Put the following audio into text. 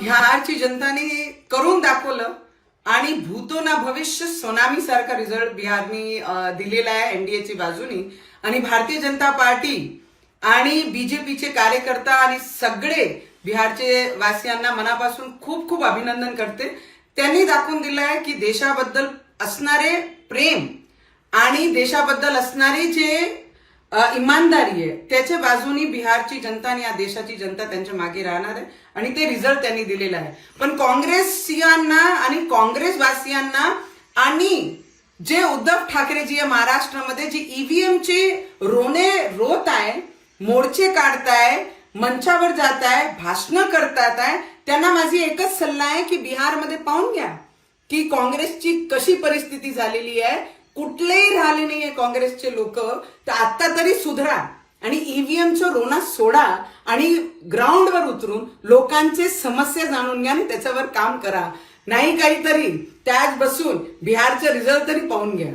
बिहारची जनताने करून दाखवलं आणि भूतो ना भविष्य सोनामी सारखा रिझल्ट बिहारनी दिलेला आहे एनडीएची बाजूनी. आणि भारतीय जनता पार्टी आणि बीजेपीचे कार्यकर्ता आणि सगळे बिहारचे वासियांना मनापासून खूप खूप अभिनंदन करते. त्यांनी दाखवून दिलं आहे की देशाबद्दल असणारे प्रेम आणि देशाबद्दल असणारी जे इमानदारी आहे त्याच्या बाजूनी बिहारची जनता आणि या देशाची जनता त्यांच्या मागे राहणार आहे आणि ते रिझल्ट त्यांनी दिलेला आहे. पण काँग्रेसियांना आणि काँग्रेसवासियांना आणि जे उद्धव ठाकरेजी महाराष्ट्रामध्ये जी ईव्हीएमची रोने रोत आहे, मोर्चे काढताय, मंचावर जात आहे, भाषणं करतात आहे, त्यांना माझी एकच सल्ला आहे की बिहारमध्ये पाहून घ्या की काँग्रेसची कशी परिस्थिती झालेली आहे. कुठलेही राहिले नाहीये काँग्रेसचे लोक. तर आता तरी सुधरा आणि ईव्हीएमचं रोना सोडा आणि ग्राउंडवर उतरून लोकांचे समस्या जाणून घ्या आणि त्याच्यावर काम करा. नाही काहीतरी त्याच बसून बिहारचे रिझल्ट तरी पाहून घ्या.